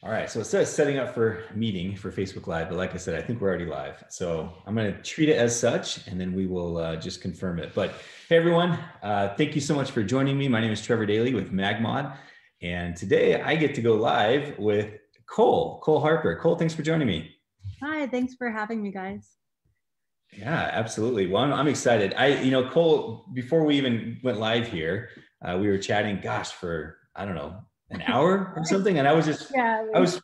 All right, so it says setting up for meeting for Facebook Live, but like I said, I think we're already live. So I'm going to treat it as such, and then we will just confirm it. But hey, everyone, thank you so much for joining me. My name is Trevor Daly with MagMod, and today I get to go live with Cole Harper. Cole, thanks for joining me. Hi, thanks for having me, guys. Yeah, absolutely. Well, I'm excited. Cole, before we even went live here, we were chatting, gosh, for, I don't know, an hour or something. And I was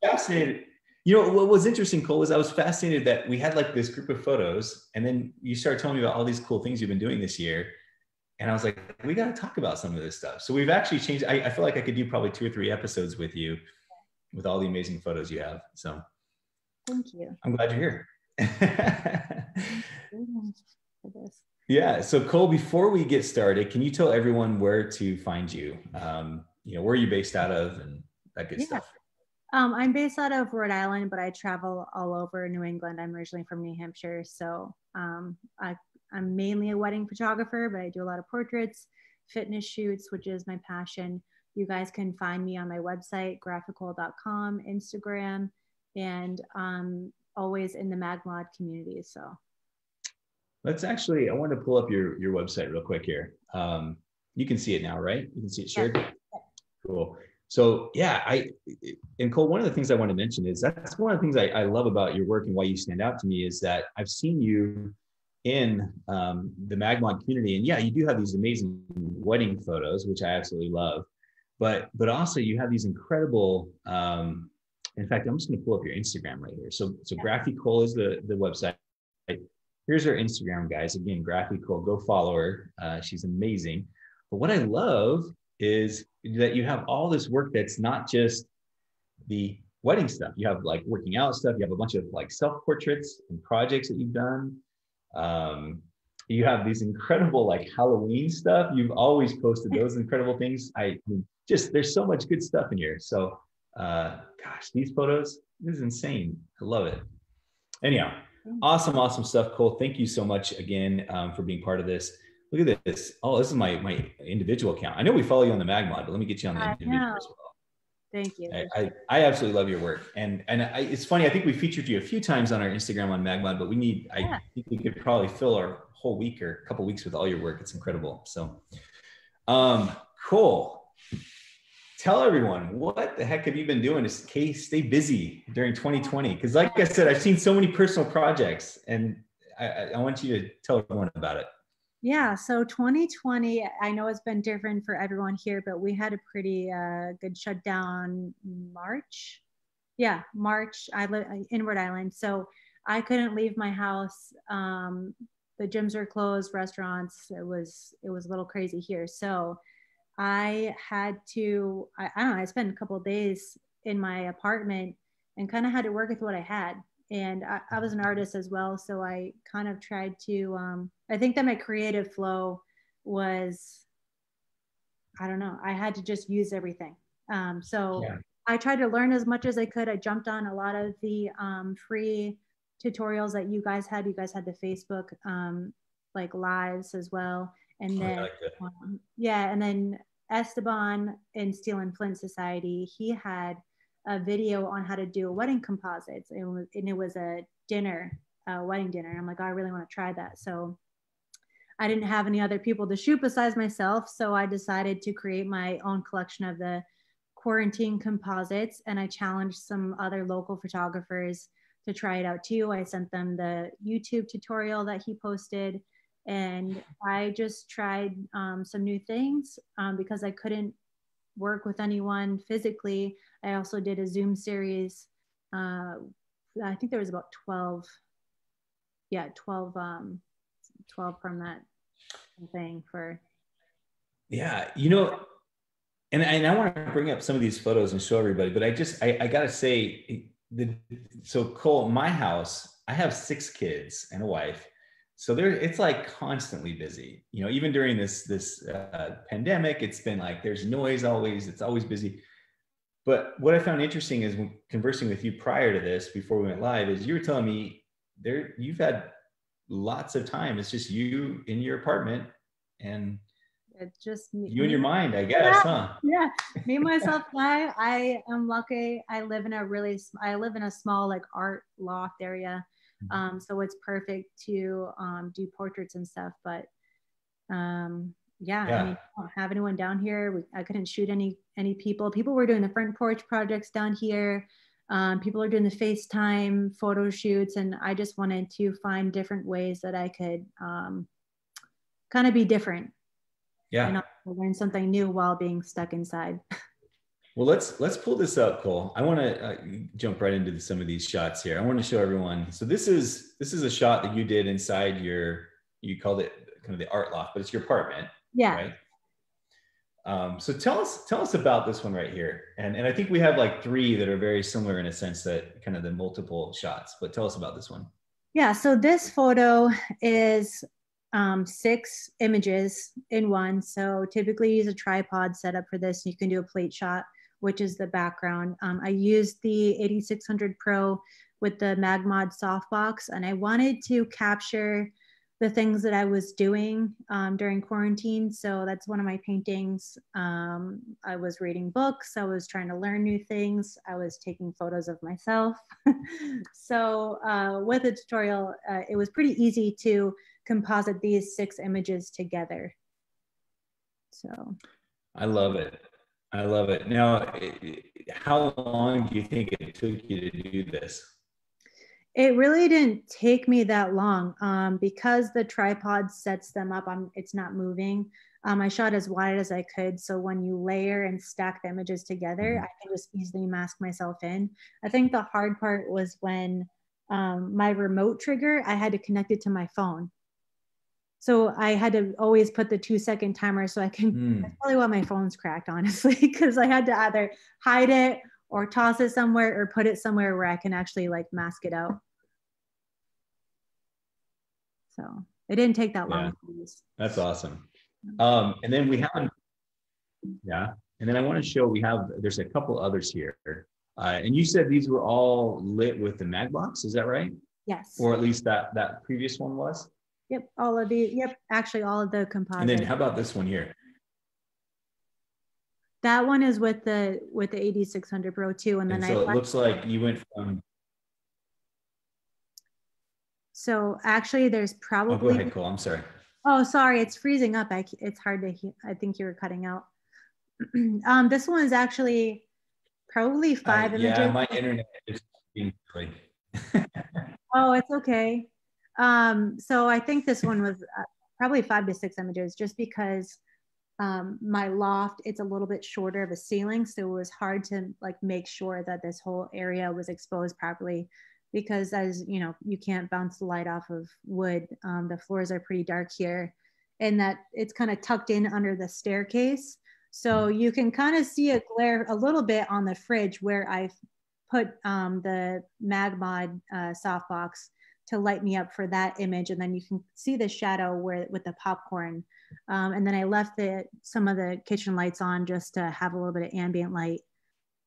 fascinated. You know, what was interesting, Cole, was I was fascinated that we had like this group of photos, and then you started telling me about all these cool things you've been doing this year. And I was like, we got to talk about some of this stuff. So we've actually changed. I feel like I could do probably 2 or 3 episodes with you with all the amazing photos you have. So thank you. I'm glad you're here. Yeah. So Cole, before we get started, can you tell everyone where to find you? Where are you based out of and that good stuff? I'm based out of Rhode Island, but I travel all over New England. I'm originally from New Hampshire. So I'm mainly a wedding photographer, but I do a lot of portraits, fitness shoots, which is my passion. You guys can find me on my website, graphical.com, Instagram, and always in the MagMod community. So let's actually, I want to pull up your website real quick here. You can see it now, right? You can see it shared. Yeah. Cool. So yeah, and Cole, one of the things I want to mention is that's one of the things I love about your work and why you stand out to me is that I've seen you in the MagMod community, and yeah, you do have these amazing wedding photos, which I absolutely love, but also you have these incredible. In fact, I'm just going to pull up your Instagram right here. So Graphical is the website. Here's her Instagram, guys. Again, Graphical. Go follow her. She's amazing. But what I love is that you have all this work that's not just the wedding stuff. You have like working out stuff. You have a bunch of like self-portraits and projects that you've done. You have these incredible like Halloween stuff. You've always posted those incredible things. There's so much good stuff in here. So gosh, these photos, this is insane. I love it. Anyhow, awesome stuff, Cole. Thank you so much again for being part of this. Look at this. Oh, this is my individual account. I know we follow you on the MagMod, but let me get you on the individual as well. Thank you. I absolutely love your work. And it's funny, I think we featured you a few times on our Instagram on MagMod, but I think we could probably fill our whole week or a couple weeks with all your work. It's incredible. So cool. Tell everyone, what the heck have you been doing to stay busy during 2020? Because like I said, I've seen so many personal projects, and I want you to tell everyone about it. Yeah, so 2020, I know it's been different for everyone here, but we had a pretty good shutdown March. Yeah, March. I live in Rhode Island, so I couldn't leave my house. The gyms were closed, restaurants. It was a little crazy here. So I had to, I don't know, I spent a couple of days in my apartment and kind of had to work with what I had. And I was an artist as well. So I kind of tried to, I think that my creative flow was, I don't know, I had to just use everything. I tried to learn as much as I could. I jumped on a lot of the free tutorials that you guys had. You guys had the Facebook like lives as well. And then, and then Esteban in Steel and Flint Society, he had a video on how to do wedding composites. It was a dinner, wedding dinner. And I'm like, oh, I really want to try that. So I didn't have any other people to shoot besides myself. So I decided to create my own collection of the quarantine composites. And I challenged some other local photographers to try it out too. I sent them the YouTube tutorial that he posted. And I just tried some new things because I couldn't work with anyone physically. I also did a Zoom series. I think there was about 12 from that thing for. Yeah, and I want to bring up some of these photos and show everybody, but I got to say, so Cole, my house, I have 6 kids and a wife. So it's like constantly busy, even during this pandemic, it's been like, there's noise always, it's always busy. But what I found interesting is when conversing with you prior to this, before we went live, is you were telling me you've had lots of time. It's just you in your apartment and It's just me. You and your mind, I guess, huh? Yeah, me, myself, I am lucky. I live in a small like art loft area. So it's perfect to do portraits and stuff. But yeah, I mean, I don't have anyone down here. I couldn't shoot any people. People were doing the front porch projects down here. People are doing the FaceTime photo shoots, and I just wanted to find different ways that I could kind of be different. Yeah. And learn something new while being stuck inside. Well, let's pull this up, Cole. I want to jump right into some of these shots here. I want to show everyone. So this is a shot that you did inside you called it kind of the art loft, but it's your apartment. Yeah. Right. So tell us about this one right here. And I think we have like 3 that are very similar in a sense, that kind of the multiple shots, but tell us about this one. Yeah. So this photo is 6 images in one. So typically use a tripod setup for this. You can do a plate shot, which is the background. I used the 8600 Pro with the MagMod softbox, and I wanted to capture the things that I was doing during quarantine. So that's one of my paintings. I was reading books. I was trying to learn new things. I was taking photos of myself. So with the tutorial, it was pretty easy to composite these 6 images together. So I love it. I love it. Now, how long do you think it took you to do this? It really didn't take me that long because the tripod sets them up. It's not moving. I shot as wide as I could. So when you layer and stack the images together, I can just easily mask myself in. I think the hard part was when my remote trigger, I had to connect it to my phone. So I had to always put the 2-second timer so I can, that's probably why my phone's cracked, honestly, because I had to either hide it or toss it somewhere or put it somewhere where I can actually like mask it out. So it didn't take that long. That's awesome. And then we have, and then I want to show, there's a couple others here. And you said these were all lit with the MagBox, is that right? Yes. Or at least that previous one was? Yep, all of the, actually all of the composites. And then how about this one here? That one is with the 8600 Pro too. And then so it looks like you went from. So actually there's probably. Oh, go ahead, Cole, I'm sorry. Oh, sorry, it's freezing up. It's hard to hear. I think you were cutting out. This one is actually probably 5 images. Yeah, my internet is being silly. Oh, it's okay. So I think this one was probably 5 to 6 images, just because my loft, it's a little bit shorter of a ceiling. So it was hard to like make sure that this whole area was exposed properly, because as you know, you can't bounce the light off of wood. The floors are pretty dark here, and that it's kind of tucked in under the staircase. So you can kind of see a glare a little bit on the fridge where I've put the MagMod softbox to light me up for that image. And then you can see the shadow with the popcorn. And then I left some of the kitchen lights on just to have a little bit of ambient light.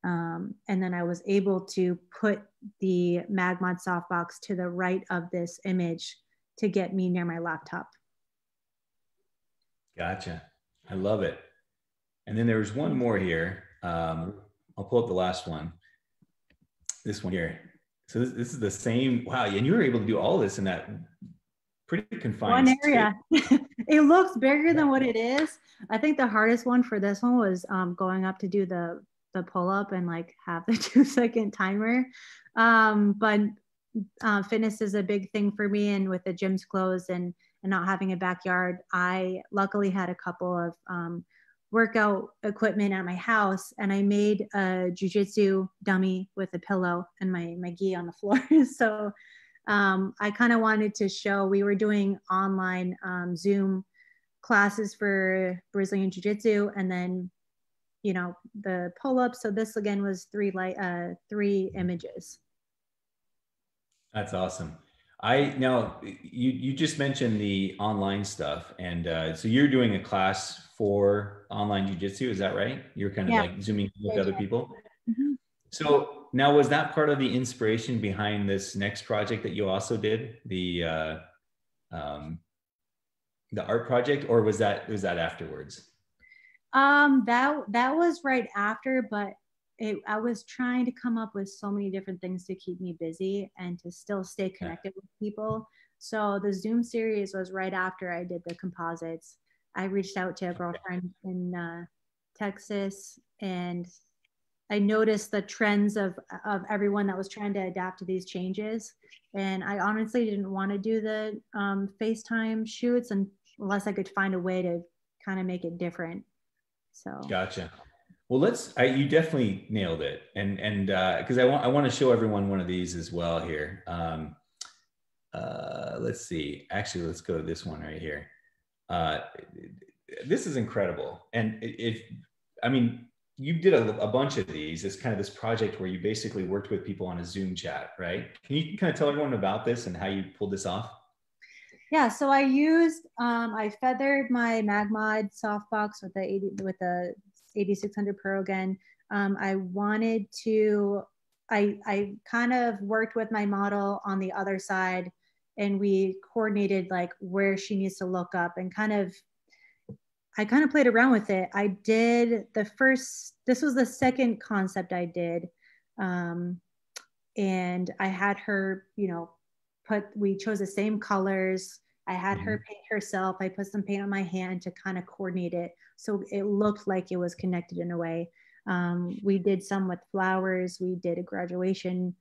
And then I was able to put the MagMod softbox to the right of this image to get me near my laptop. Gotcha. I love it. And then there's one more here. I'll pull up the last one. This one here. So this is the same. Wow. And you were able to do all this in that pretty confined one area. It looks bigger than what it is. I think the hardest one for this one was going up to do the pull up and like have the 2-second timer. But fitness is a big thing for me. And with the gyms closed and not having a backyard, I luckily had a couple of workout equipment at my house, and I made a jujitsu dummy with a pillow and my gi on the floor. So I kind of wanted to show, we were doing online Zoom classes for Brazilian Jiu-Jitsu, and then, you know, the pull-ups. So this again was 3 images. That's awesome. Now you just mentioned the online stuff, and so you're doing a class for online jiu-jitsu, is that right? You're kind of like zooming with other people. Mm-hmm. So now, was that part of the inspiration behind this next project that you also did, the art project, or was that afterwards? That was right after, but I was trying to come up with so many different things to keep me busy and to still stay connected with people. So the Zoom series was right after I did the composites. I reached out to a girlfriend in Texas, and I noticed the trends of everyone that was trying to adapt to these changes. And I honestly didn't want to do the FaceTime shoots unless I could find a way to kind of make it different. So Gotcha. Well, you definitely nailed it. And because I want to show everyone one of these as well here. Let's see, actually, let's go to this one right here. This is incredible. And I mean, you did a bunch of these. It's kind of this project where you basically worked with people on a Zoom chat, right? Can you kind of tell everyone about this and how you pulled this off? Yeah, so I feathered my MagMod softbox with the 8600 Pro again. I kind of worked with my model on the other side, and we coordinated like where she needs to look up, and I kind of played around with it. This was the second concept I did. And I had her, we chose the same colors. I had her paint herself. I put some paint on my hand to kind of coordinate it, so it looked like it was connected in a way. We did some with flowers. We did a graduation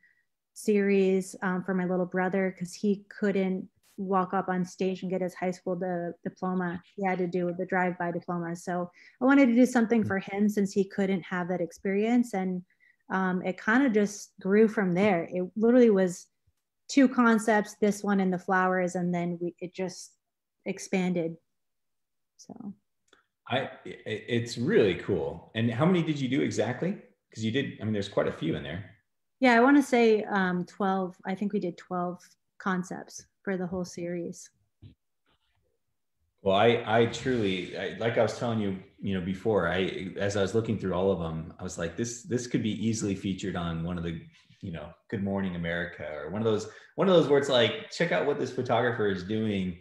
series for my little brother because he couldn't walk up on stage and get his high school diploma. He had to do the drive-by diploma. So I wanted to do something for him since he couldn't have that experience. And it kind of just grew from there. It literally was two concepts, this one and the flowers, and then it just expanded. So it's really cool. And how many did you do exactly? Because you did, I mean, there's quite a few in there. Yeah, I want to say 12. I think we did 12 concepts for the whole series. Well, I truly, like I was telling you, before, as I was looking through all of them, I was like, this could be easily featured on one of the, Good Morning America, or one of those where it's like, check out what this photographer is doing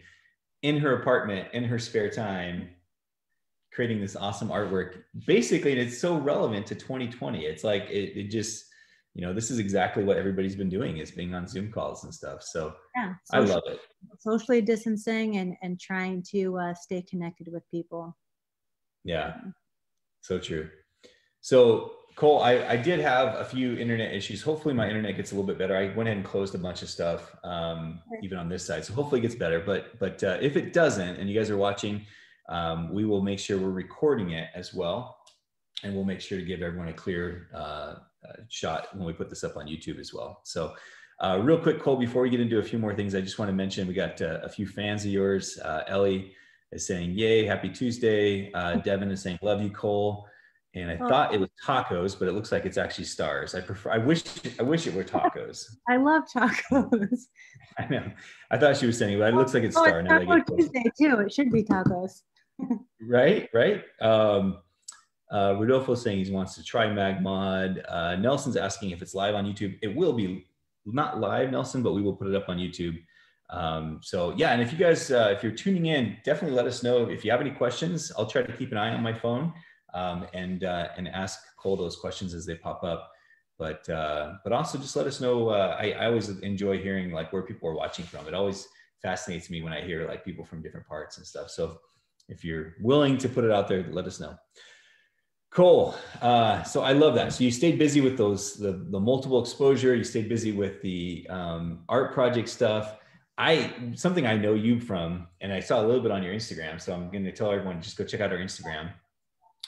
in her apartment, in her spare time, creating this awesome artwork. Basically, and it's so relevant to 2020. It's like, it just, this is exactly what everybody's been doing, is being on Zoom calls and stuff. So yeah, I love it. Socially distancing and trying to stay connected with people. Yeah, so true. So Cole, I did have a few internet issues. Hopefully my internet gets a little bit better. I went ahead and closed a bunch of stuff, even on this side. So hopefully it gets better. But if it doesn't, and you guys are watching, we will make sure we're recording it as well. And we'll make sure to give everyone a clear shot when we put this up on YouTube as well. So real quick, Cole, before we get into a few more things, I just want to mention we got a few fans of yours. Ellie is saying, yay, happy Tuesday. Devin is saying, love you, Cole. And I thought it was tacos, but it looks like it's actually stars. I wish it were tacos. I love tacos. I know. I thought she was saying, but it looks like it's star. It's Taco Tuesday too. It should be tacos. Right. Rodolfo saying he wants to try MagMod. Nelson's asking if it's live on YouTube. It will be not live, Nelson, but we will put it up on YouTube. So yeah, and if you guys, if you're tuning in, definitely let us know if you have any questions. I'll try to keep an eye on my phone and ask Cole those questions as they pop up. But also just let us know. I always enjoy hearing like where people are watching from. It always fascinates me when I hear like people from different parts and stuff. So if you're willing to put it out there, let us know. Cool. So I love that. So you stayed busy with the multiple exposure. You stayed busy with the art project stuff. Something I know you from, and I saw a little bit on your Instagram, so I'm going to tell everyone to just go check out our Instagram,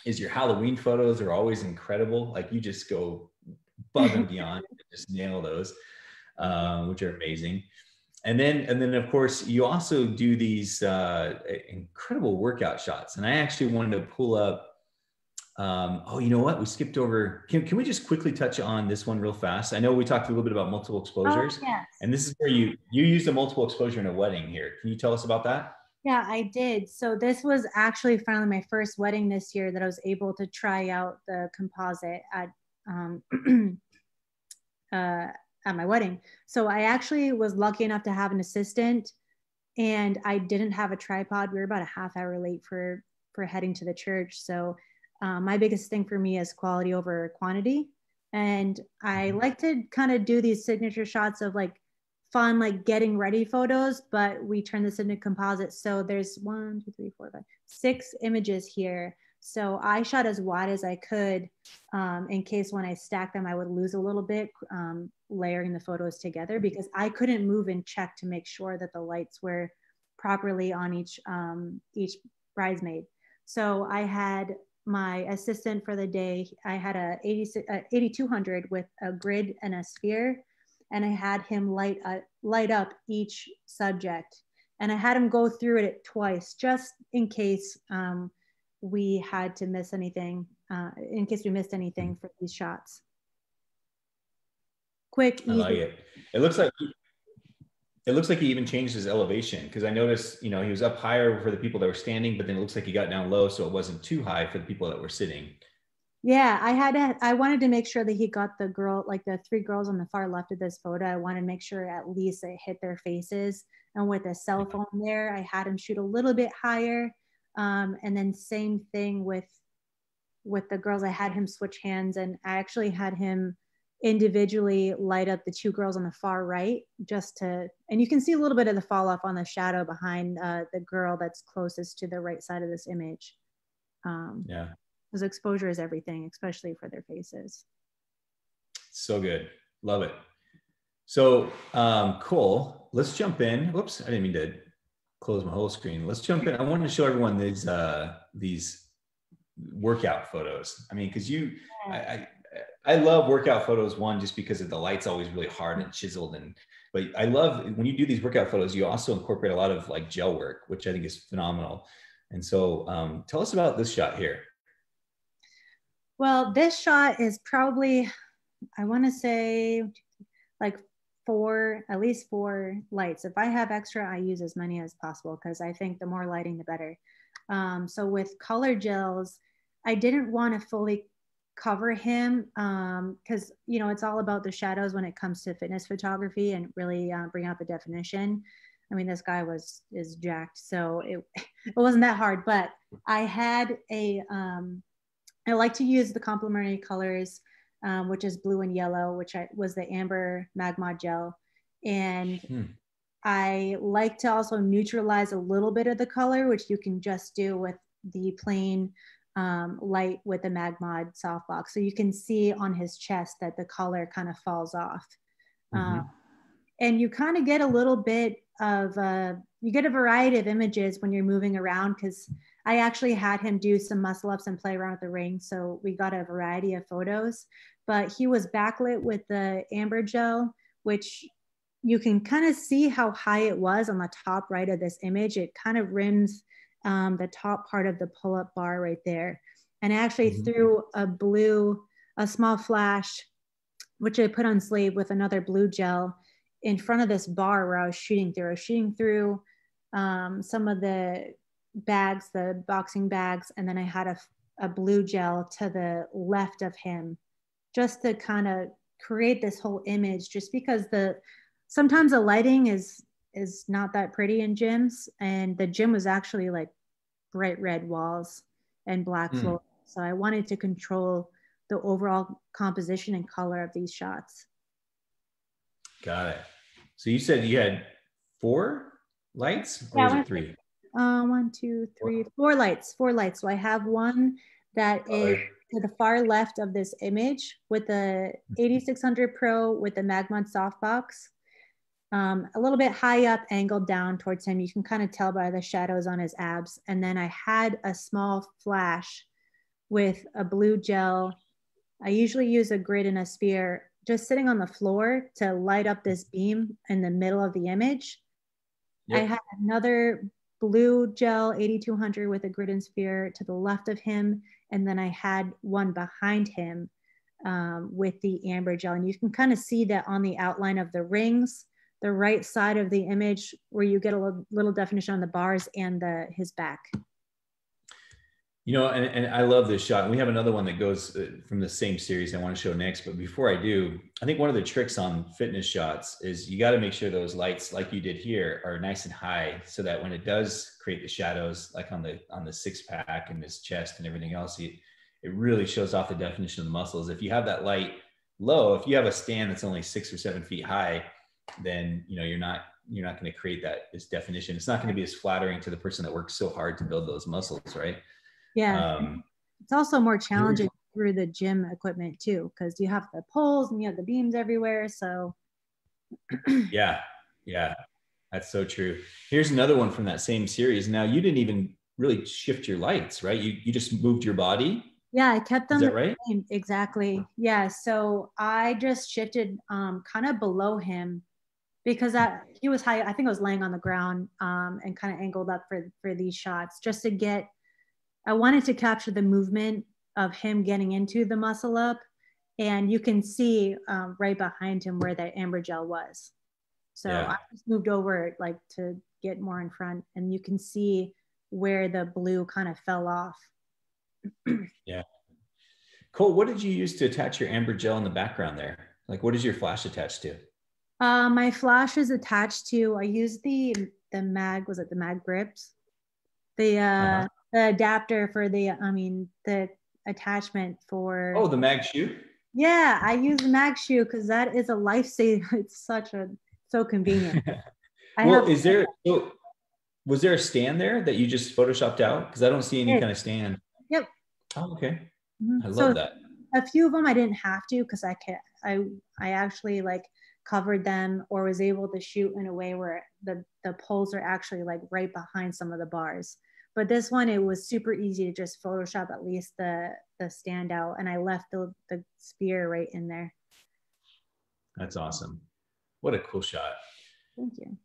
is your Halloween photos are always incredible. Like you just go above and beyond, just nail those, which are amazing. And then of course you also do these incredible workout shots. And I actually wanted to pull up, oh, you know what? We skipped over. Can we just quickly touch on this one real fast? I know we talked a little bit about multiple exposures. Oh, yes. And this is where you used a multiple exposure in a wedding here. Can you tell us about that? Yeah, I did. So this was actually finally my first wedding this year that I was able to try out the composite at my wedding. So I actually was lucky enough to have an assistant, and I didn't have a tripod. We were about a half hour late for heading to the church. So my biggest thing for me is quality over quantity. And I like to kind of do these signature shots of like fun, like getting ready photos, but we turn this into composite. So there's 1, 2, 3, 4, 5, 6 images here. So I shot as wide as I could in case when I stack them, I would lose a little bit layering the photos together, because I couldn't move and check to make sure that the lights were properly on each bridesmaid. So I had my assistant for the day. I had a 8200 with a grid and a sphere, and I had him light up each subject, and I had him go through it twice just in case we had to miss anything, in case we missed anything for these shots. Quick, easy. I like it. It looks like he even changed his elevation, because I noticed, you know, he was up higher for the people that were standing, but then it looks like he got down low, so it wasn't too high for the people that were sitting. Yeah, I wanted to make sure that he got the girl, like the 3 girls on the far left of this photo. I wanted to make sure at least it hit their faces. And with a cell phone there, I had him shoot a little bit higher. And then same thing with the girls. I had him switch hands, and I actually had him individually light up the 2 girls on the far right, just to, and you can see a little bit of the fall off on the shadow behind the girl that's closest to the right side of this image. Yeah. Because exposure is everything, especially for their faces. So good. Love it. So Cole, let's jump in. Whoops, I didn't mean to close my whole screen. Let's jump in. I wanted to show everyone these workout photos. I mean, because I love workout photos, one, just because of the light's always really hard and chiseled, but I love when you do these workout photos, you also incorporate a lot of like gel work, which I think is phenomenal. And so tell us about this shot here. Well, this shot is probably, I want to say like at least 4 lights. If I have extra, I use as many as possible, because I think the more lighting, the better. So with color gels, I didn't want to fully cover him, because you know, it's all about the shadows when it comes to fitness photography, and really bring out the definition. I mean, this guy is jacked, so it wasn't that hard. But I had I like to use the complementary colors, which is blue and yellow, which was the amber MagMod gel. And I like to also neutralize a little bit of the color, which you can just do with the plain light with the MagMod softbox. So you can see on his chest that the color kind of falls off. And you kind of get a little bit of, you get a variety of images when you're moving around, because I actually had him do some muscle ups and play around with the ring. So we got a variety of photos, but he was backlit with the amber gel, which you can kind of see how high it was on the top right of this image. It kind of rims the top part of the pull-up bar right there. And I actually threw a small flash, which I put on sleeve with another blue gel in front of this bar where I was shooting through. I was shooting through some of the bags, the boxing bags, and then I had a blue gel to the left of him, just to kind of create this whole image, just because sometimes the lighting is not that pretty in gyms, and the gym was actually like bright red walls and black floor. So I wanted to control the overall composition and color of these shots. Got it. So you said you had 4 lights, or was it 3? 1, 2, 3, 4 lights. 4 lights. So I have one that is to the far left of this image with the 8600 Pro with the MagMod softbox. A little bit high up, angled down towards him. You can kind of tell by the shadows on his abs. And then I had a small flash with a blue gel. I usually use a grid and a sphere, just sitting on the floor to light up this beam in the middle of the image. Yep. I had another blue gel 8200 with a grid and sphere to the left of him. And then I had one behind him with the amber gel. And you can kind of see that on the outline of the rings, the right side of the image, where you get a little definition on the bars and his back. You know, and I love this shot. And we have another one that goes from the same series I want to show next. But before I do, I think one of the tricks on fitness shots is you got to make sure those lights, like you did here, are nice and high, so that when it does create the shadows, like on the 6-pack and his chest and everything else, it really shows off the definition of the muscles. If you have that light low, if you have a stand that's only 6 or 7 feet high, then, you know, you're not going to create this definition. It's not going to be as flattering to the person that works so hard to build those muscles, right? Yeah. It's also more challenging through the gym equipment too, because you have the poles and you have the beams everywhere. So yeah, that's so true. Here's another one from that same series. Now, you didn't even really shift your lights, right? You just moved your body. Yeah, I kept them. Is that right? Exactly. Yeah. So I just shifted kind of below him because he was high. I think I was laying on the ground and kind of angled up for these shots just to get, I wanted to capture the movement of him getting into the muscle up. And you can see right behind him where the amber gel was. So I just moved over like to get more in front, and you can see where the blue kind of fell off. Yeah. Cole, what did you use to attach your amber gel in the background there? Like, what is your flash attached to? My flash is attached to, I used the mag grips, the adapter for the attachment for. Oh, the mag shoe? Yeah, I use the mag shoe because that is a lifesaver. It's so convenient. Was there a stand there that you just photoshopped out? Because I don't see any kind of stand. Yep. Oh, okay. Mm-hmm. I love that. A few of them I didn't have to because I actually like covered them or was able to shoot in a way where the poles are actually like right behind some of the bars. But this one, it was super easy to just Photoshop at least the standout, and I left the sphere right in there. That's awesome. What a cool shot. Thank you.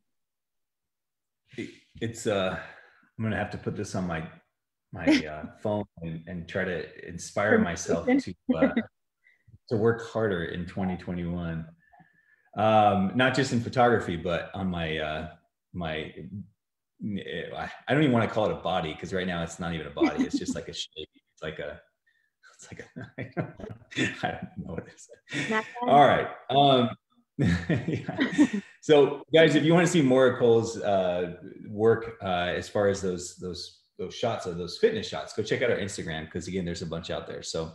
It's I'm gonna have to put this on my phone and try to inspire myself to work harder in 2021. Not just in photography, but on my I don't even want to call it a body, because right now it's not even a body. It's just like a shape. It's like a I don't know what it is. All right. Yeah. So guys, if you want to see more of Cole's work as far as those shots of those fitness shots, go check out our Instagram, because again, there's a bunch out there. So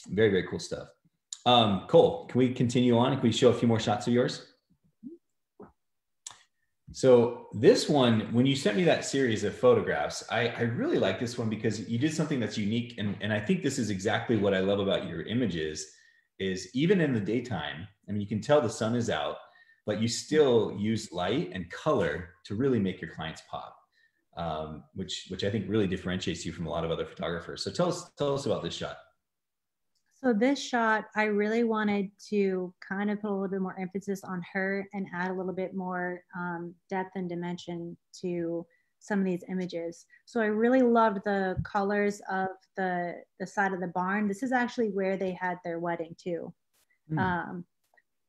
very, very cool stuff. Cole, can we continue on? Can we show a few more shots of yours? So this one, when you sent me that series of photographs, I really like this one because you did something that's unique. And I think this is exactly what I love about your images is even in the daytime, I mean, you can tell the sun is out, but you still use light and color to really make your clients pop, which I think really differentiates you from a lot of other photographers. So tell us about this shot. So this shot, I really wanted to kind of put a little bit more emphasis on her and add a little bit more depth and dimension to some of these images. So I really loved the colors of the side of the barn. This is actually where they had their wedding too.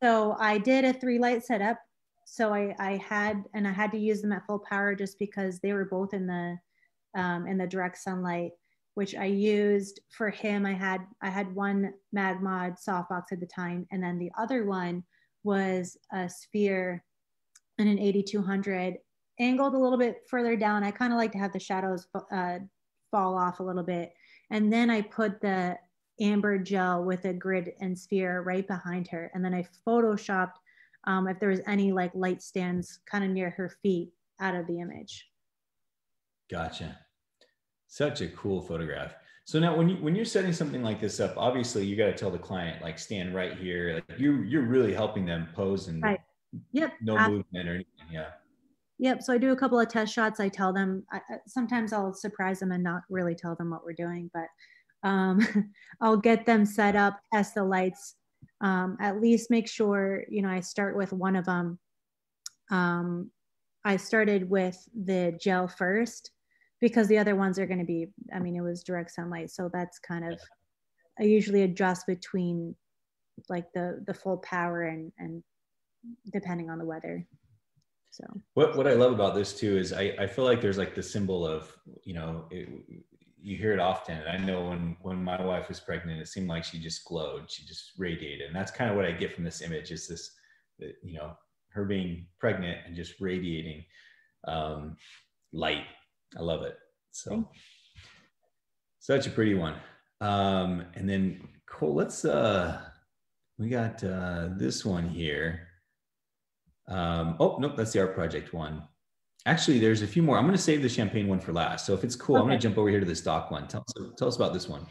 So I did a 3-light setup. So I had to use them at full power just because they were both in the direct sunlight, which I used for him. I had one MagMod softbox at the time, and then the other one was a sphere and an 8200 angled a little bit further down. I kind of like to have the shadows fall off a little bit. And then I put the amber gel with a grid and sphere right behind her. And then I photoshopped if there was any like light stands kind of near her feet out of the image. Gotcha. Such a cool photograph. So now when you're setting something like this up, obviously you got to tell the client, like, stand right here. Like you're really helping them pose and right. Yep. No movement or anything. Yeah. Yep. So I do a couple of test shots. I tell them, sometimes I'll surprise them and not really tell them what we're doing, but I'll get them set up, test the lights, at least make sure, I start with one of them. I started with the gel first because the other ones are going to be, it was direct sunlight. So that's kind of, I usually adjust between like the full power and depending on the weather. So what I love about this too is I feel like there's like the symbol of, you hear it often. And I know when my wife was pregnant, it seemed like she just glowed, she just radiated. And that's kind of what I get from this image is this, her being pregnant and just radiating light. I love it. So such a pretty one. And then Cole, we got this one here. Oh, nope, that's the art project one. Actually, there's a few more. I'm going to save the champagne one for last. So if it's cool, okay, I'm going to jump over here to the stock one. Tell us about this one.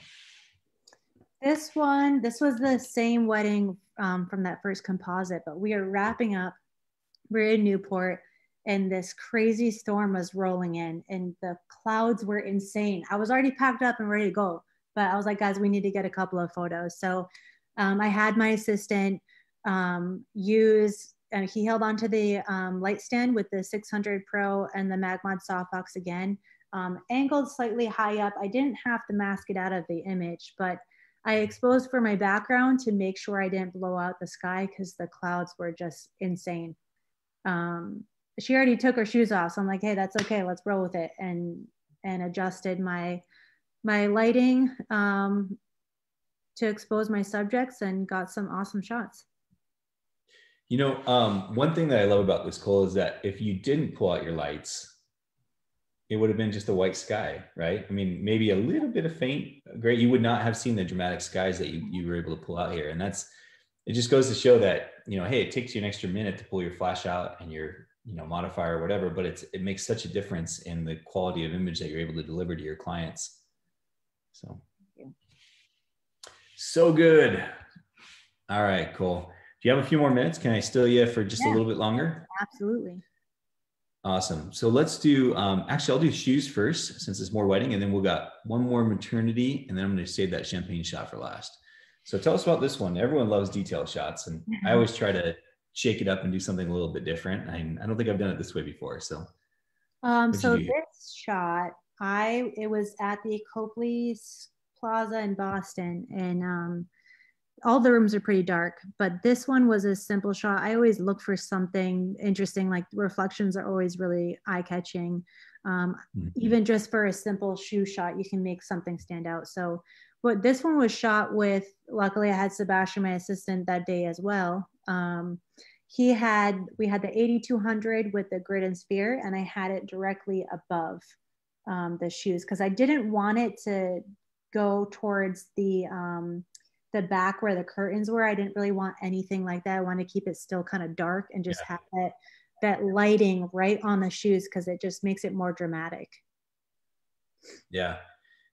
This was the same wedding from that first composite, but we are wrapping up. We're in Newport and this crazy storm was rolling in and the clouds were insane. I was already packed up and ready to go, but I was like, guys, we need to get a couple of photos. So I had my assistant he held onto the light stand with the 600 Pro and the MagMod softbox again, angled slightly high up. I didn't have to mask it out of the image, but I exposed for my background to make sure I didn't blow out the sky because the clouds were just insane. She already took her shoes off, so I'm like, hey, that's okay, let's roll with it, and adjusted my lighting to expose my subjects and got some awesome shots. You know, one thing that I love about this, Cole, is that if you didn't pull out your lights, it would have been just a white sky, right? I mean, maybe a little bit of faint, great. You would not have seen the dramatic skies that you were able to pull out here. And it just goes to show that, you know, hey, it takes you an extra minute to pull your flash out and your, you know, modifier or whatever, but it makes such a difference in the quality of image that you're able to deliver to your clients. So good. All right, cool. Do you have a few more minutes? Can I steal you for just a little bit longer? Absolutely. Awesome. So let's do, actually, I'll do shoes first since it's more wedding, and then we'll got one more maternity, and then I'm going to save that champagne shot for last. So tell us about this one. Everyone loves detail shots, and I always try to shake it up and do something a little bit different. I don't think I've done it this way before. So, so this shot, it was at the Copley Plaza in Boston, and all the rooms are pretty dark, but this one was a simple shot. I always look for something interesting, like reflections are always really eye-catching. Even just for a simple shoe shot, you can make something stand out. So but this one was shot with, luckily I had Sebastian, my assistant, that day as well. We had the 8200 with the grid and sphere, and I had it directly above the shoes because I didn't want it to go towards the back where the curtains were. I didn't really want anything like that. I wanted to keep it still kind of dark and just have that lighting right on the shoes because it just makes it more dramatic. Yeah.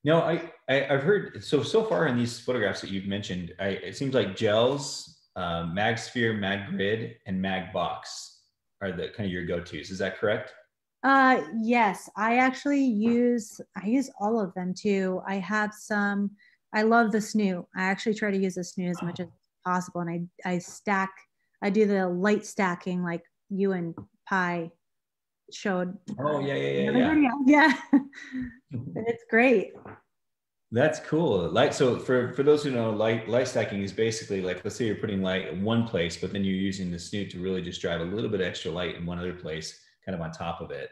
No, I've heard, so far in these photographs that you've mentioned, it seems like gels, MagSphere, MagGrid, and MagBox are the kind of your go-tos. Is that correct? Yes, I actually use all of them too. I have some, I love the snoo. I actually try to use the snoo as much as possible. And I do the light stacking like you and Pi showed. Oh, yeah. Yeah. It's great. That's cool. So for those who know, light stacking is basically like, let's say you're putting light in one place, but then you're using the snoot to really just drive a little bit of extra light in one other place, kind of on top of it.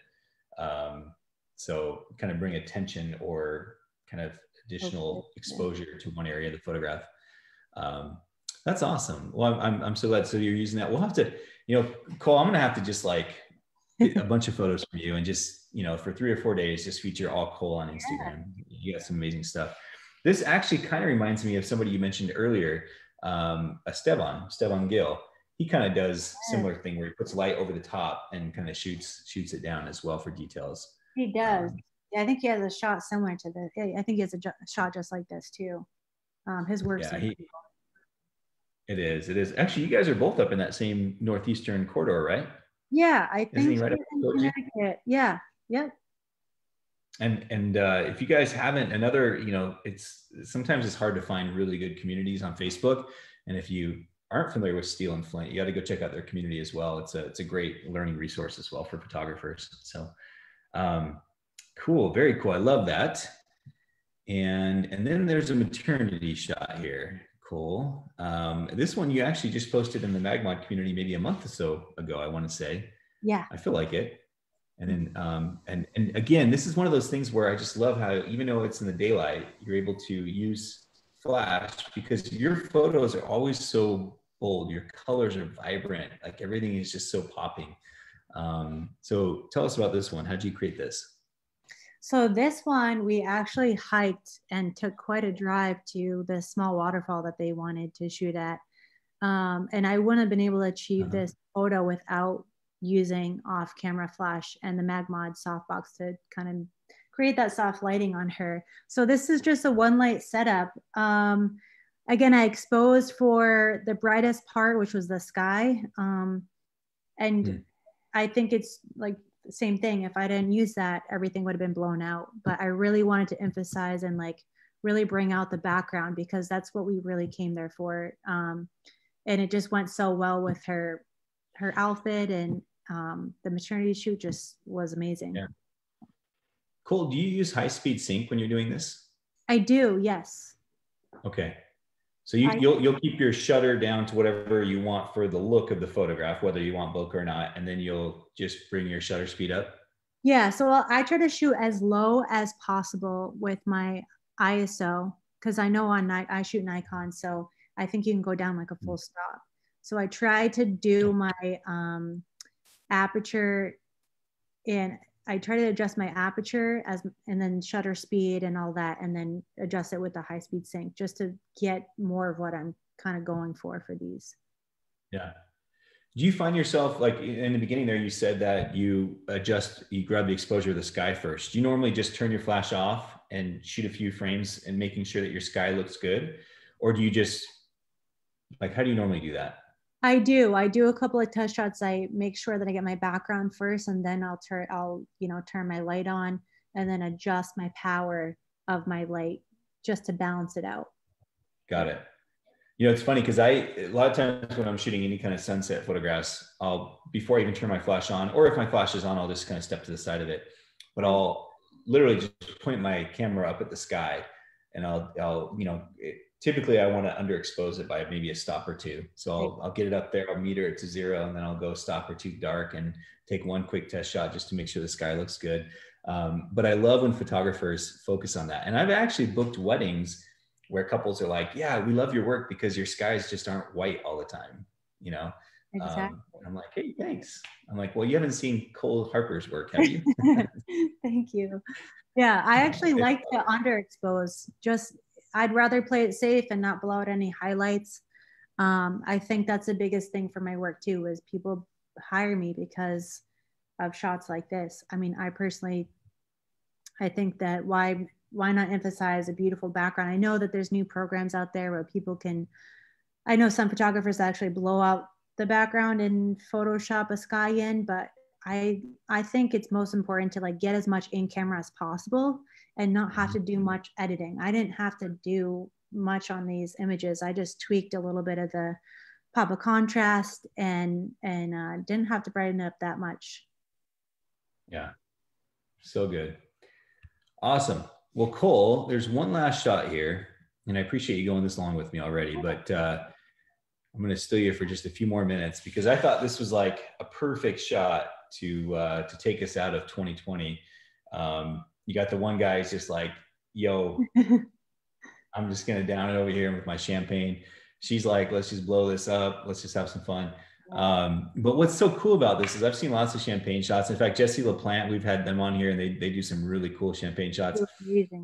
So kind of bring attention or kind of additional exposure to one area of the photograph. That's awesome. Well, I'm so glad. So you're using that. We'll have to, Cole, I'm going to have to just like get a bunch of photos from you and just, for 3 or 4 days, just feature all Cole on Instagram. You got some amazing stuff. This actually kind of reminds me of somebody you mentioned earlier, Esteban Gill. He kind of does similar thing where he puts light over the top and kind of shoots it down as well for details. He does. Yeah, I think he has a shot similar to this. I think he has a shot just like this too. His work. Yeah, it is. Actually, you guys are both up in that same northeastern corridor, right? Yeah, I think. Isn't he right up Connecticut? Yeah. Yep. And if you guys haven't, sometimes it's hard to find really good communities on Facebook. And if you aren't familiar with Steel and Flint, you got to go check out their community as well. It's a great learning resource as well for photographers. So cool, very cool. I love that. And then there's a maternity shot here. Cool. This one you actually just posted in the MagMod community maybe a month or so ago, I want to say. Yeah. I feel like it. And then, and again, this is one of those things where I just love how, even though it's in the daylight, you're able to use flash because your photos are always so bold. Your colors are vibrant. Like everything is just so popping. So tell us about this one. How'd you create this? So this one, we actually hiked and took quite a drive to the small waterfall that they wanted to shoot at. And I wouldn't have been able to achieve this photo without using off-camera flash and the MagMod softbox to kind of create that soft lighting on her. So this is just a one light setup. Again, I exposed for the brightest part, which was the sky. And I think it's like the same thing. If I didn't use that, everything would have been blown out. But I really wanted to emphasize and like really bring out the background because that's what we really came there for. And it just went so well with her outfit, and the maternity shoot just was amazing. Yeah. Cole, do you use high-speed sync when you're doing this? I do, yes. Okay. So you'll keep your shutter down to whatever you want for the look of the photograph, whether you want bokeh or not, and then you'll just bring your shutter speed up? Yeah, so I try to shoot as low as possible with my ISO because I know I shoot Nikon, so I think you can go down like a full stop. So I try to do my aperture, and I try to adjust my aperture and then shutter speed and all that, and then adjust it with the high speed sync just to get more of what I'm kind of going for these. Yeah. Do you find yourself, like in the beginning there, you said that you grab the exposure of the sky first. Do you normally just turn your flash off and shoot a few frames and making sure that your sky looks good? Or do you just, like, how do you normally do that? I do a couple of test shots. I make sure that I get my background first, and then I'll turn my light on and then adjust my power of my light just to balance it out. Got it. You know, it's funny because a lot of times when I'm shooting any kind of sunset photographs, before I even turn my flash on, or if my flash is on, I'll just kind of step to the side of it. But I'll literally just point my camera up at the sky, and typically I want to underexpose it by maybe a stop or two. So I'll get it up there, I'll meter it to 0, and then I'll go stop or two dark and take one quick test shot just to make sure the sky looks good. But I love when photographers focus on that. And I've actually booked weddings where couples are like, yeah, we love your work because your skies just aren't white all the time, you know? Exactly. I'm like, hey, thanks. I'm like, well, you haven't seen Cole Harper's work, have you? Thank you. Yeah, I actually like to underexpose. I'd rather play it safe and not blow out any highlights. I think that's the biggest thing for my work too, is people hire me because of shots like this. I mean, I think that why not emphasize a beautiful background? I know that there's new programs out there where I know some photographers actually blow out the background and Photoshop a sky in, but I think it's most important to like get as much in camera as possible and not have to do much editing. I didn't have to do much on these images. I just tweaked a little bit of the pop of contrast and didn't have to brighten it up that much. Yeah, so good. Awesome. Well, Cole, there's one last shot here, and I appreciate you going this long with me already, but I'm going to steal you for just a few more minutes because I thought this was like a perfect shot to take us out of 2020. You got the one guy who's just like, yo, I'm just going to down it over here with my champagne. She's like, let's just blow this up. Let's just have some fun. But what's so cool about this is I've seen lots of champagne shots. In fact, Jesse LaPlante, we've had them on here and they do some really cool champagne shots.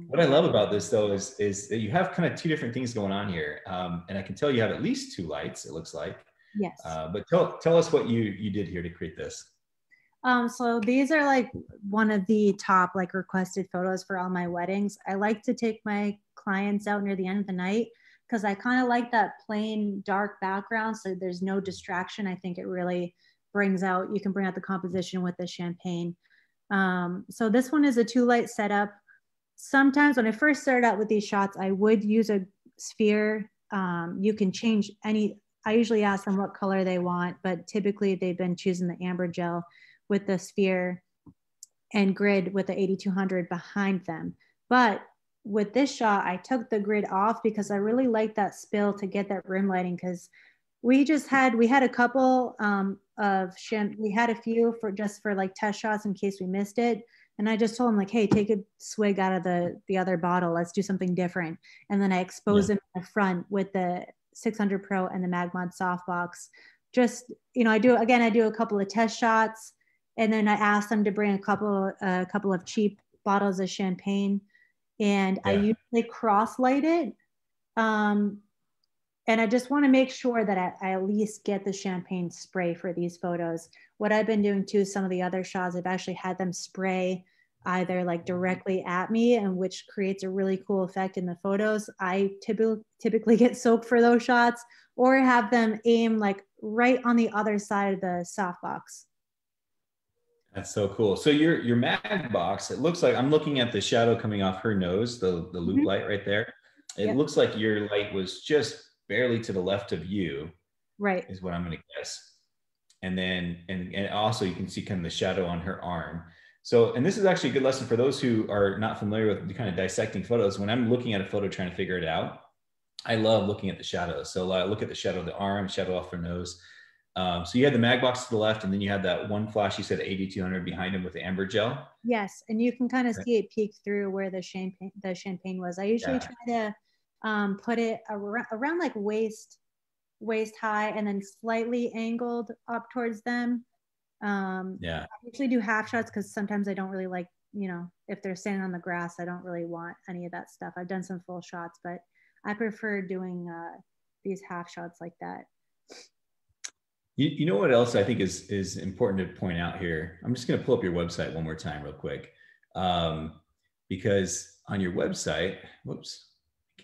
What I love about this though is that you have kind of two different things going on here. And I can tell you have at least 2 lights, it looks like. Yes. But tell us what you did here to create this. So these are like one of the top like requested photos for all my weddings. I like to take my clients out near the end of the night because I kind of like that plain dark background. So there's no distraction. I think it really you can bring out the composition with the champagne. So this one is a 2 light setup. Sometimes when I first started out with these shots, I would use a sphere. You can change I usually ask them what color they want, but typically they've been choosing the amber gel with the sphere and grid with the 8200 behind them. But with this shot, I took the grid off because I really like that spill to get that rim lighting because we had a couple we had a few for like test shots in case we missed it. And I just told him like, hey, take a swig out of the other bottle. Let's do something different. And then I exposed them in the front with the 600 Pro and the MagMod softbox. Just, I do a couple of test shots. And then I asked them to bring a couple of cheap bottles of champagne, and I Yeah. usually cross light it. And I just want to make sure that I at least get the champagne spray for these photos. What I've been doing too, some of the other shots, I've actually had them spray either like directly at me, and which creates a really cool effect in the photos. I typically get soaked for those shots, or have them aim like right on the other side of the softbox. That's so cool. So your mag box, it looks like I'm looking at the shadow coming off her nose, the loop Mm-hmm. light right there. It Yep. looks like your light was just barely to the left of you, Right. is what I'm going to guess. And then, and also you can see kind of the shadow on her arm. So, and this is actually a good lesson for those who are not familiar with kind of dissecting photos. When I'm looking at a photo trying to figure it out, I love looking at the shadows. So look at the shadow of the arm, shadow off her nose. So you had the mag box to the left, and then you had that one flash, you said 8200 behind him with the amber gel. Yes, and you can kind of see it peek through where the champagne was. I usually try to put it around like waist high, and then slightly angled up towards them. I usually do half shots because sometimes I don't really like, if they're standing on the grass, I don't really want any of that stuff. I've done some full shots, but I prefer doing these half shots like that. You know what else I think is important to point out here? I'm just going to pull up your website one more time real quick. Because on your website, whoops, I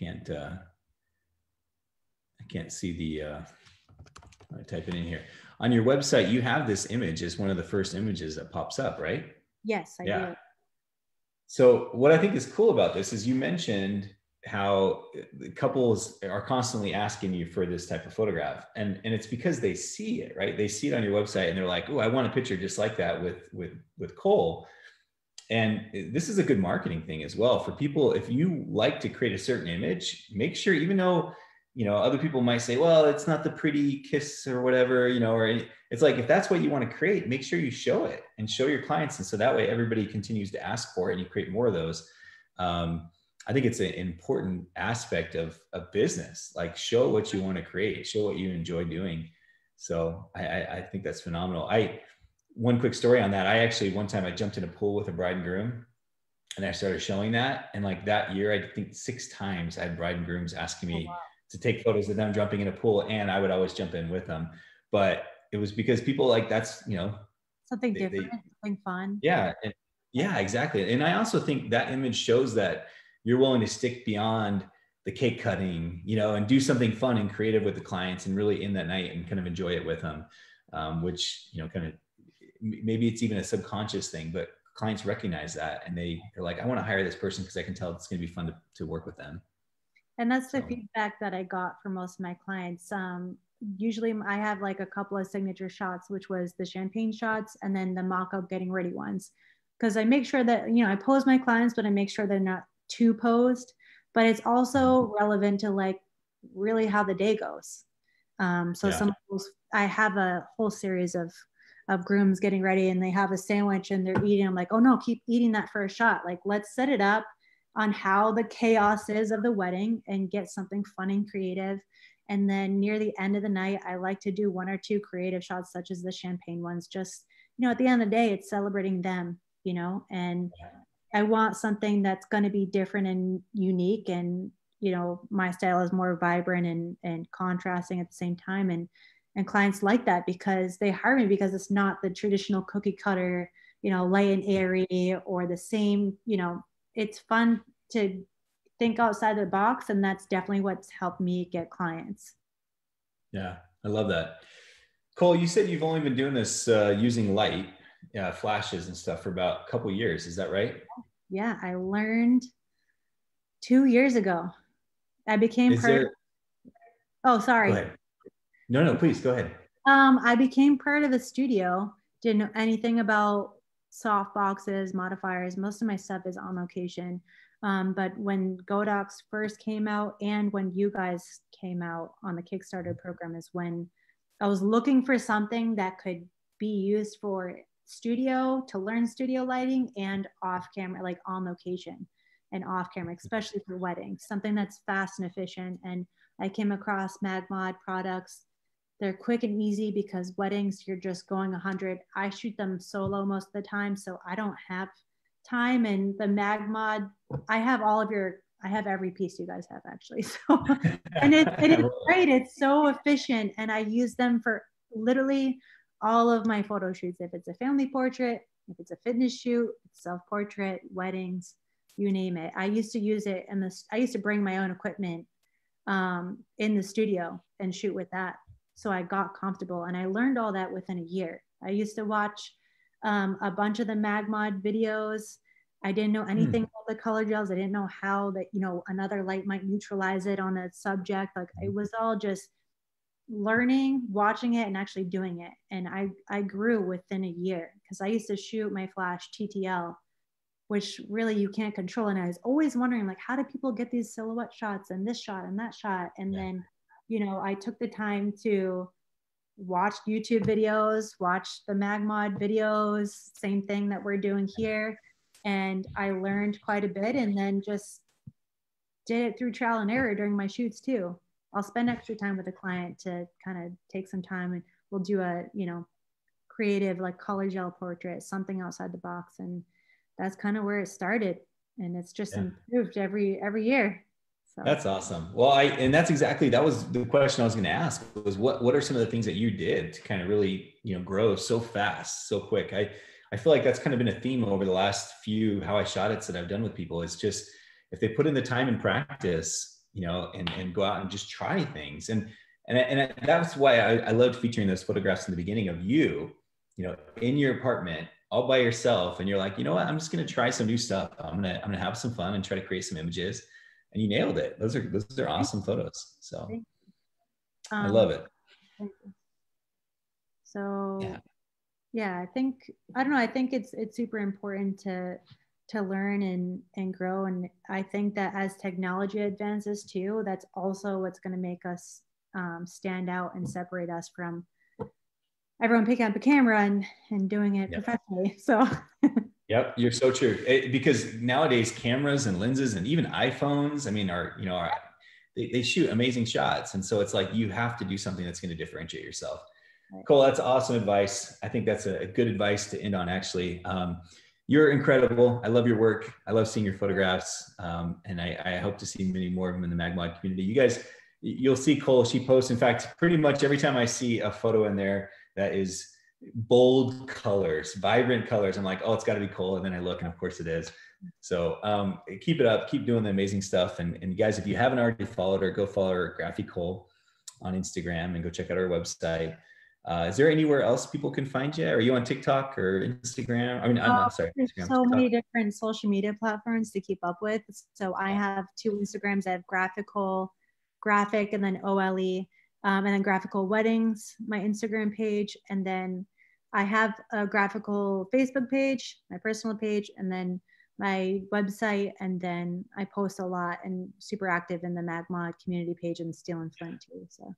can't see the, I type it in here. On your website, you have this image as one of the first images that pops up, right? Yes, I do. So what I think is cool about this is you mentioned how couples are constantly asking you for this type of photograph, and it's because they see it, right? They see it on your website and they're like, oh, I want a picture just like that with Cole. And this is a good marketing thing as well for people. If you like to create a certain image, make sure, even though other people might say, well, it's not the pretty kiss or whatever, or it's like, if that's what you want to create, make sure you show it and show your clients, and so that way everybody continues to ask for it and you create more of those. I think it's an important aspect of business. Like, show what you want to create, show what you enjoy doing. So I think that's phenomenal. One quick story on that. One time I jumped in a pool with a bride and groom, and I started showing that. And like that year, I think 6 times I had bride and grooms asking me to take photos of them jumping in a pool, and I would always jump in with them. But it was because people like, that's, something different, something fun. Yeah. Yeah, exactly. And I also think that image shows that you're willing to stick beyond the cake cutting, and do something fun and creative with the clients, and really in that night and kind of enjoy it with them, which, kind of, maybe it's even a subconscious thing, but clients recognize that, and they're like, I want to hire this person because I can tell it's going to be fun to work with them. And that's the feedback that I got from most of my clients. Usually I have like a couple of signature shots, which was the champagne shots and then the mock-up getting ready ones. Because I make sure that, I pose my clients, but I make sure they're not too posed. But it's also relevant to like really how the day goes. Some of those, I have a whole series of grooms getting ready, and they have a sandwich and they're eating. I'm like, oh no, keep eating that for a shot. Like, let's set it up on how the chaos is of the wedding and get something fun and creative. And then near the end of the night, I like to do 1 or 2 creative shots, such as the champagne ones. Just, at the end of the day, it's celebrating them, and I want something that's going to be different and unique. And, my style is more vibrant and contrasting at the same time. And clients like that because they hire me because it's not the traditional cookie cutter, light and airy, or the same, it's fun to think outside the box. And that's definitely what's helped me get clients. Yeah, I love that. Cole, you said you've only been doing this using light, flashes and stuff for about a couple of years. Is that right? Yeah, I learned 2 years ago. I became Oh, sorry. Go ahead. No, please go ahead. I became part of the studio. Didn't know anything about soft boxes, modifiers. Most of my stuff is on location. But when Godox first came out, and when you guys came out on the Kickstarter program, is when I was looking for something that could be used for studio, to learn studio lighting, and off camera, like on location and off camera, especially for weddings, something that's fast and efficient. And I came across MagMod products. They're quick and easy because weddings, you're just going 100. I shoot them solo most of the time, so I don't have time, and the MagMod, I have every piece you guys have actually. So, and it is great. It's so efficient. And I use them for literally all of my photo shoots. If it's a family portrait, if it's a fitness shoot, self-portrait, weddings, you name it. I used to use it I used to bring my own equipment in the studio and shoot with that. So I got comfortable, and I learned all that within a year. I used to watch a bunch of the MagMod videos. I didn't know anything about the color gels. I didn't know how that, another light might neutralize it on a subject. Like, it was all just learning, watching it, and actually doing it. And I grew within a year, because I used to shoot my flash TTL, which really you can't control. And I was always wondering, like, how do people get these silhouette shots and this shot and that shot? And then, I took the time to watch YouTube videos, watch the MagMod videos, same thing that we're doing here. And I learned quite a bit, and then just did it through trial and error during my shoots too. I'll spend extra time with a client to kind of take some time, and we'll do a, creative, like, color gel portrait, something outside the box. And that's kind of where it started. And it's just improved every year. So. That's awesome. Well, and that was the question I was going to ask, was what are some of the things that you did to kind of really, grow so fast, so quick? I feel like that's kind of been a theme over the last few How I Shot It's that I've done with people. It's just, if they put in the time and practice, and go out and just try things. And that's why I loved featuring those photographs in the beginning of you, in your apartment all by yourself. And you're like, you know what, I'm just going to try some new stuff. I'm going to have some fun and try to create some images. And you nailed it. Those are awesome photos. So I love it. So yeah, I think it's super important to learn and grow. And I think that as technology advances too, that's also what's going to make us stand out and separate us from everyone picking up a camera and doing it professionally. So yep, you're so true. Because nowadays cameras and lenses and even iPhones, I mean, they shoot amazing shots. And so it's like, you have to do something that's going to differentiate yourself. Right. Cole, that's awesome advice. I think that's a good advice to end on, actually. You're incredible. I love your work. I love seeing your photographs. And I hope to see many more of them in the MagMod community. You guys, you'll see Cole, she posts, in fact, pretty much every time I see a photo in there that is bold colors, vibrant colors, I'm like, oh, it's got to be Cole. And then I look, and of course it is. So keep it up, keep doing the amazing stuff. And guys, if you haven't already followed her, go follow her, Graphic Cole, on Instagram, and go check out our website. Is there anywhere else people can find you? Are you on TikTok or Instagram? I mean, I'm sorry. There's so many different social media platforms to keep up with. So I have 2 Instagrams. I have Graphic, and then OLE. And then Graphical Weddings, my Instagram page. And then I have a Graphical Facebook page, my personal page, and then my website. And then I post a lot and super active in the MagMod community page and Steel and Flint too. So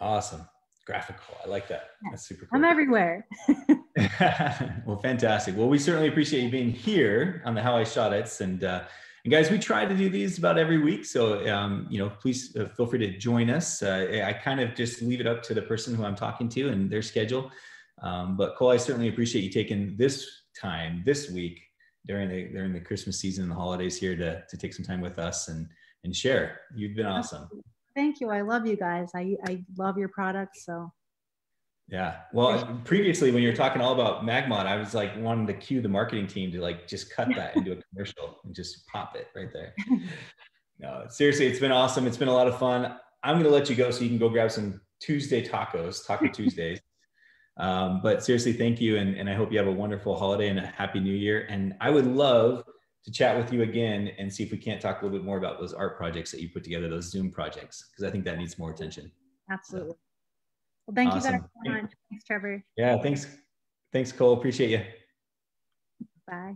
awesome. Graphical. I like that. Yeah. That's super cool. I'm everywhere. Well, fantastic. Well, we certainly appreciate you being here on the How I Shot It's. And guys, we try to do these about every week. So, please feel free to join us. I kind of just leave it up to the person who I'm talking to and their schedule. But Cole, I certainly appreciate you taking this time this week during the Christmas season and the holidays here to take some time with us and share. You've been awesome. Thank you. I love you guys. I love your products. So. Yeah. Well, previously when you were talking all about MagMod, I was like wanting to cue the marketing team to like just cut that into a commercial and just pop it right there. No, seriously, it's been awesome. It's been a lot of fun. I'm going to let you go so you can go grab some Tuesday tacos, Taco Tuesdays. But seriously, thank you. And I hope you have a wonderful holiday and a happy new year. And I would love to chat with you again and see if we can't talk a little bit more about those art projects that you put together, those Zoom projects, because I think that needs more attention. Absolutely. So. Well, thank you guys so much. Thanks, Trevor. Yeah, thanks, Cole. Appreciate you. Bye.